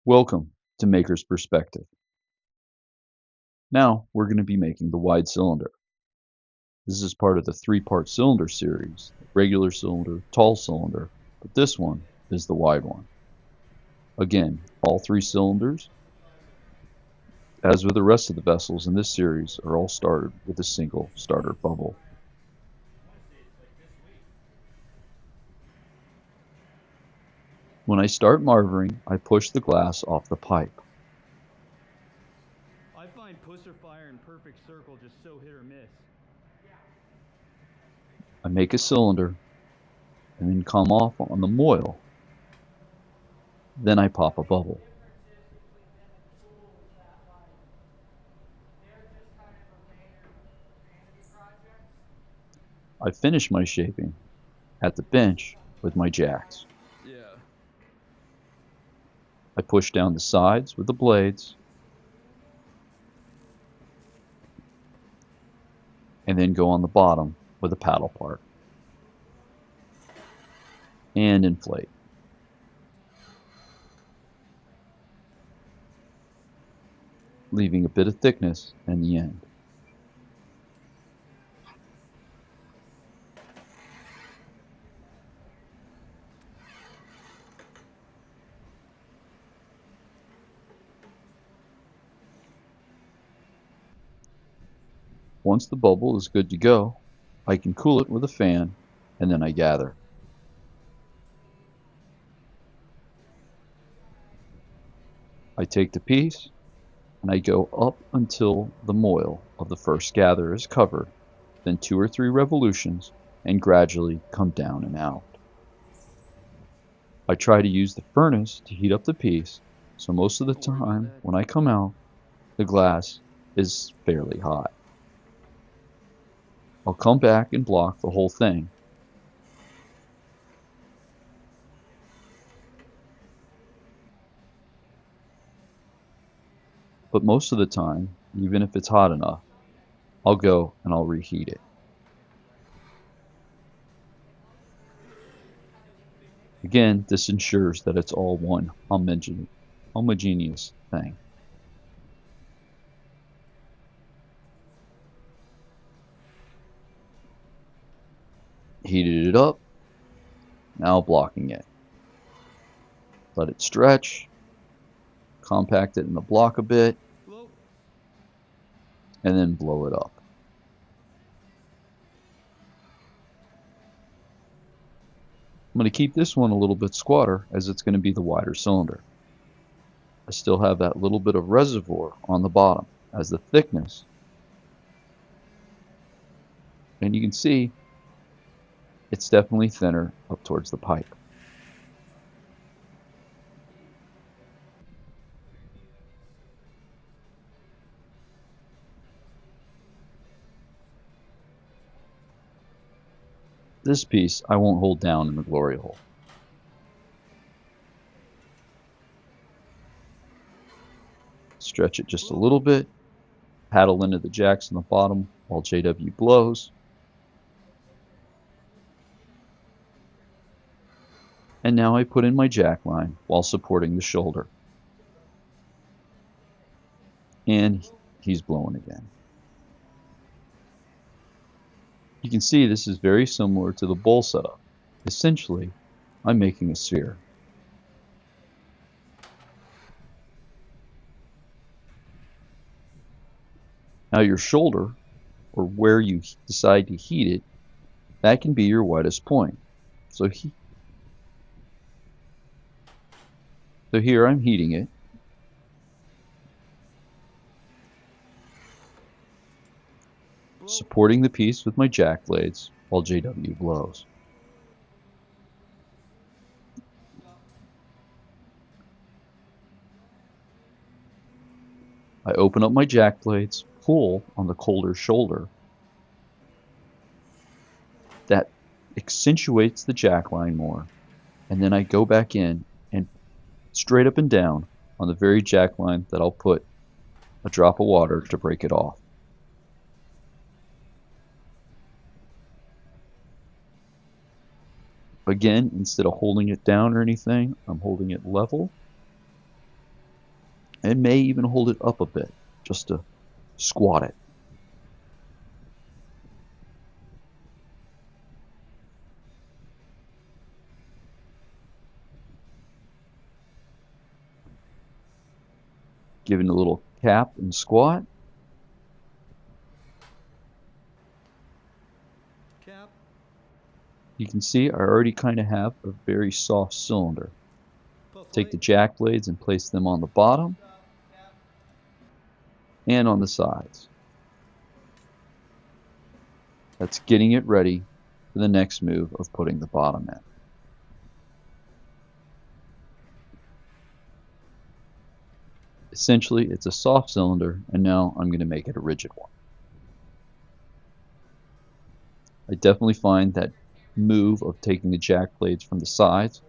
Welcome to Maker's Perspective. Now we're going to be making the wide cylinder. This is part of the three-part cylinder series, regular cylinder, tall cylinder, but this one is the wide one. Again, all three cylinders, as with the rest of the vessels in this series, are all started with a single starter bubble. When I start marvering, I push the glass off the pipe. I find Pusser Fire and Perfect Circle just so hit or miss. I make a cylinder and then come off on the moil. Then I pop a bubble. I finish my shaping at the bench with my jacks. Yeah. I push down the sides with the blades and then go on the bottom with a paddle part and inflate. Leaving a bit of thickness in the end. Once the bubble is good to go, I can cool it with a fan and then I gather. I take the piece and I go up until the moil of the first gather is covered, then 2 or 3 revolutions and gradually come down and out. I try to use the furnace to heat up the piece, so most of the time when I come out, the glass is fairly hot. I'll come back and block the whole thing. But most of the time, even if it's hot enough, I'll go and I'll reheat it. Again, this ensures that it's all one homogeneous thing. Heated it up, now blocking it. Let it stretch, compact it in the block a bit, and then blow it up. I'm going to keep this one a little bit squatter as it's going to be the wider cylinder. I still have that little bit of reservoir on the bottom as the thickness. And you can see it's definitely thinner up towards the pipe. This piece I won't hold down in the glory hole. Stretch it just a little bit, paddle into the jacks on the bottom while JW blows, and now I put in my jack line while supporting the shoulder. And he's blowing again. You can see this is very similar to the bowl setup. Essentially, I'm making a sphere. Now your shoulder, or where you decide to heat it, that can be your widest point. So here I'm heating it. Supporting the piece with my jack blades while JW blows. I open up my jack blades, pull on the colder shoulder. That accentuates the jack line more. And then I go back in and straight up and down on the very jack line that I'll put a drop of water to break it off. Again, instead of holding it down or anything, I'm holding it level. and may even hold it up a bit just to squat it. Give it a little cap and squat. Cap. You can see I already kind of have a very soft cylinder. Take the jack blades and place them on the bottom and on the sides. That's getting it ready for the next move of putting the bottom in. Essentially, it's a soft cylinder, and now I'm going to make it a rigid one. I definitely find that move of taking the jack blades from the sides,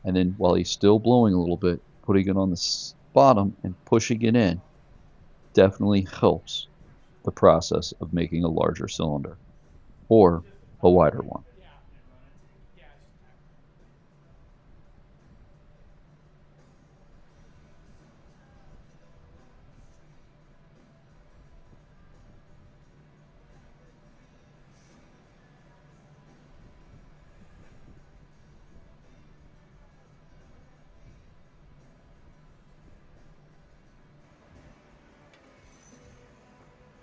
and then while he's still blowing a little bit, putting it on the bottom and pushing it in, definitely helps the process of making a larger cylinder, or a wider one.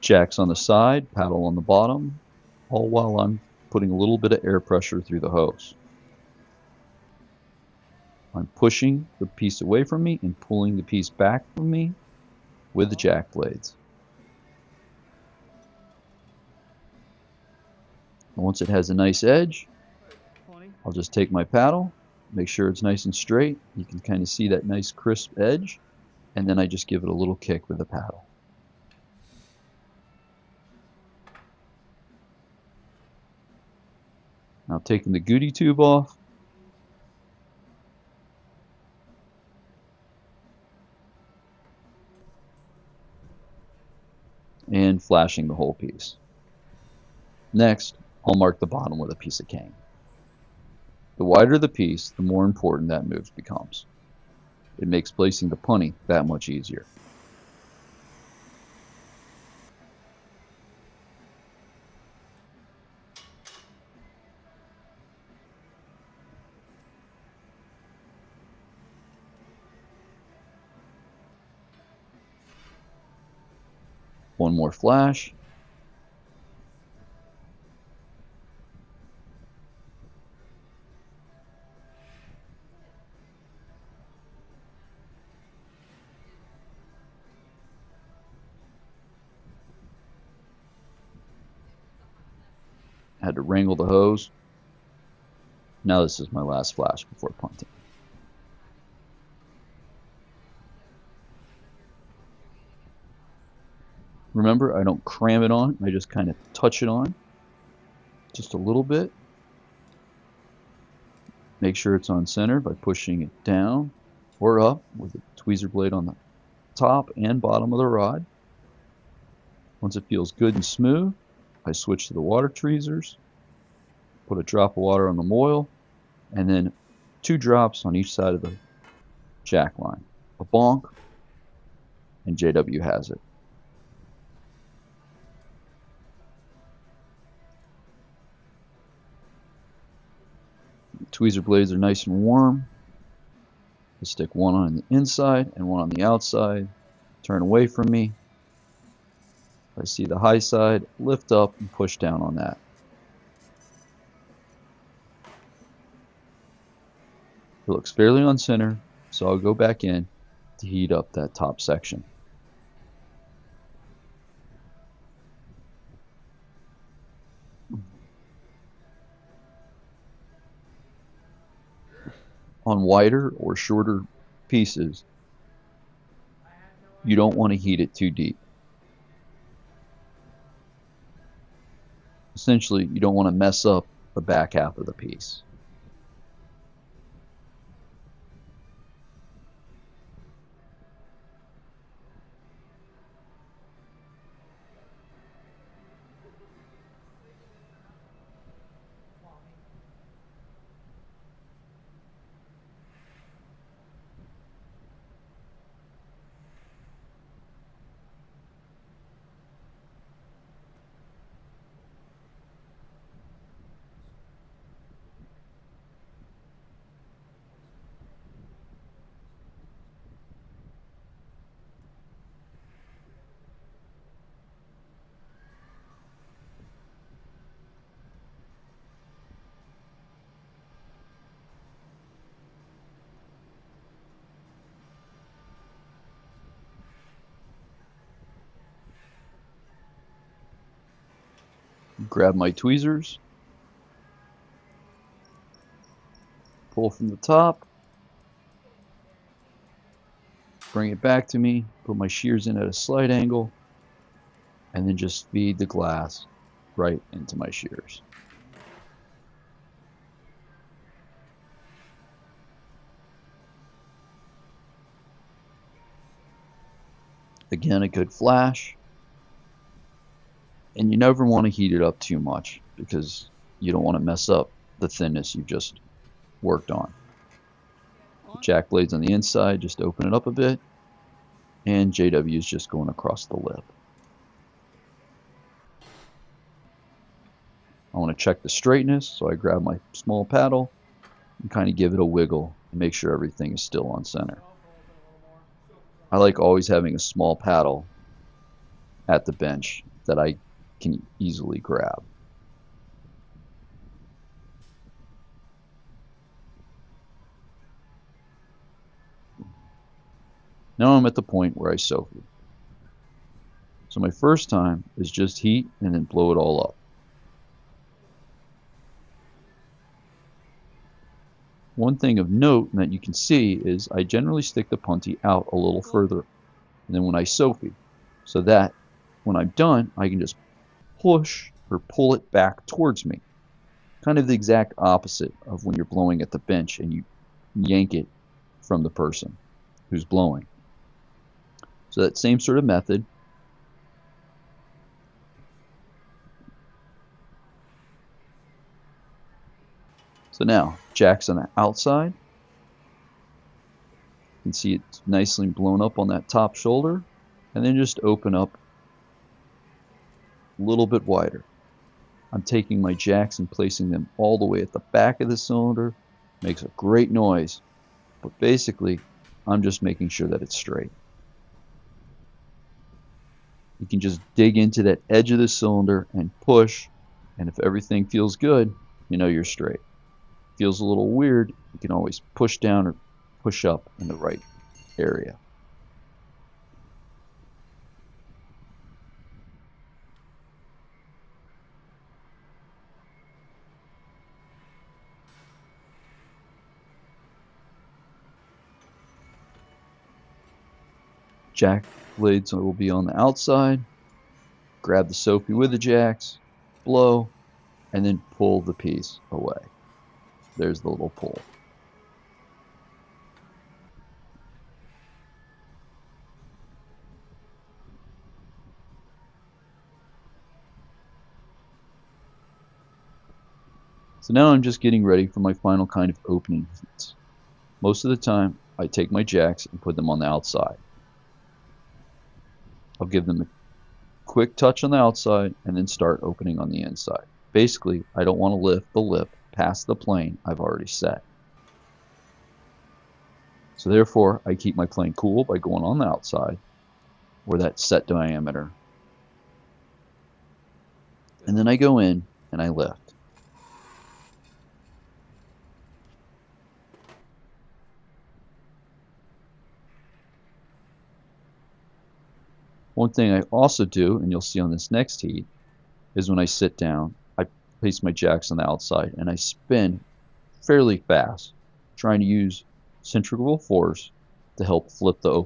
Jacks on the side, paddle on the bottom, all while I'm putting a little bit of air pressure through the hose. I'm pushing the piece away from me and pulling the piece back from me with the jack blades. And once it has a nice edge, I'll just take my paddle, make sure it's nice and straight. You can kind of see that nice crisp edge, and then I just give it a little kick with the paddle. Now taking the goody tube off, and flashing the whole piece. Next, I'll mark the bottom with a piece of cane. The wider the piece, the more important that move becomes. It makes placing the punny that much easier. One more flash. Had to wrangle the hose. Now this is my last flash before punting. Remember, I don't cram it on, I just kind of touch it on just a little bit. Make sure it's on center by pushing it down or up with a tweezer blade on the top and bottom of the rod. Once it feels good and smooth, I switch to the water tweezers, put a drop of water on the moil, and then 2 drops on each side of the jack line. A bonk, and JW has it. The tweezer blades are nice and warm. I stick one on the inside and one on the outside. Turn away from me. I see the high side, lift up and push down on that. It looks fairly on center, so I'll go back in to heat up that top section. On wider or shorter pieces, you don't want to heat it too deep. Essentially, you don't want to mess up the back half of the piece. Grab my tweezers, pull from the top, bring it back to me, put my shears in at a slight angle, and then just feed the glass right into my shears. Again, a good flash. And you never want to heat it up too much because you don't want to mess up the thinness you've just worked on. The jack blades on the inside, just open it up a bit, and JW is just going across the lip. I want to check the straightness, so I grab my small paddle and kind of give it a wiggle and make sure everything is still on center. I like always having a small paddle at the bench that I can easily grab. Now I'm at the point where I Sophie. So my first time is just heat and then blow it all up. One thing of note that you can see is I generally stick the punty out a little further than when I Sophie, so that when I'm done I can just push or pull it back towards me. Kind of the exact opposite of when you're blowing at the bench and you yank it from the person who's blowing. So that same sort of method. So now, jack's on the outside. You can see it's nicely blown up on that top shoulder. And then just open up a little bit wider. I'm taking my jacks and placing them all the way at the back of the cylinder. Makes a great noise. But basically, I'm just making sure that it's straight. You can just dig into that edge of the cylinder and push. And if everything feels good, you know you're straight. Feels a little weird, you can always push down or push up in the right area. Jack blades will be on the outside. Grab the Sophie with the jacks, blow, and then pull the piece away. There's the little pull. So now I'm just getting ready for my final kind of opening heats. Most of the time, I take my jacks and put them on the outside. I'll give them a quick touch on the outside and then start opening on the inside. Basically, I don't want to lift the lip past the plane I've already set. So therefore, I keep my plane cool by going on the outside where that set diameter. And then I go in and I lift. One thing I also do, and you'll see on this next heat, is when I sit down, I place my jacks on the outside and I spin fairly fast, trying to use centrifugal force to help flip the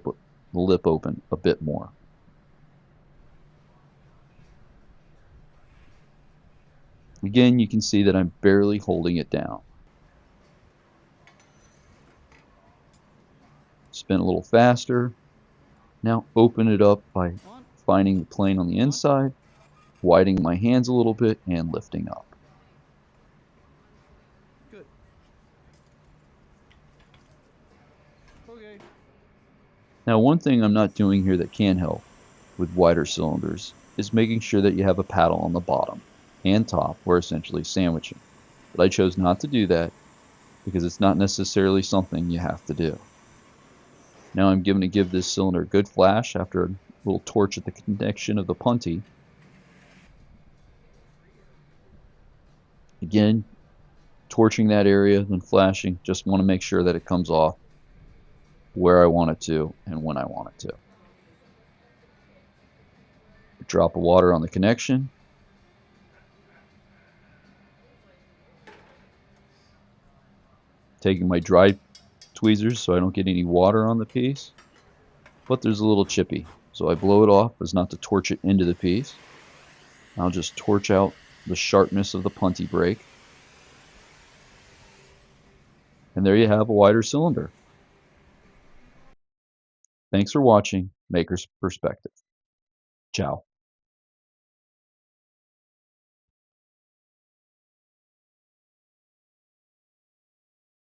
lip open a bit more. Again, you can see that I'm barely holding it down. Spin a little faster. Now open it up by finding the plane on the inside, widening my hands a little bit, and lifting up. Good. Okay. Now, one thing I'm not doing here that can help with wider cylinders is making sure that you have a paddle on the bottom and top where essentially sandwiching. But I chose not to do that because it's not necessarily something you have to do. Now I'm going to give this cylinder a good flash after a little torch at the connection of the punty. Again, torching that area, then flashing. Just want to make sure that it comes off where I want it to and when I want it to. A drop of water on the connection. taking my dry tweezers so I don't get any water on the piece. But there's a little chippy, so I blow it off as not to torch it into the piece. I'll just torch out the sharpness of the punty brake. And there you have a wider cylinder. Thanks for watching Maker's Perspective. Ciao.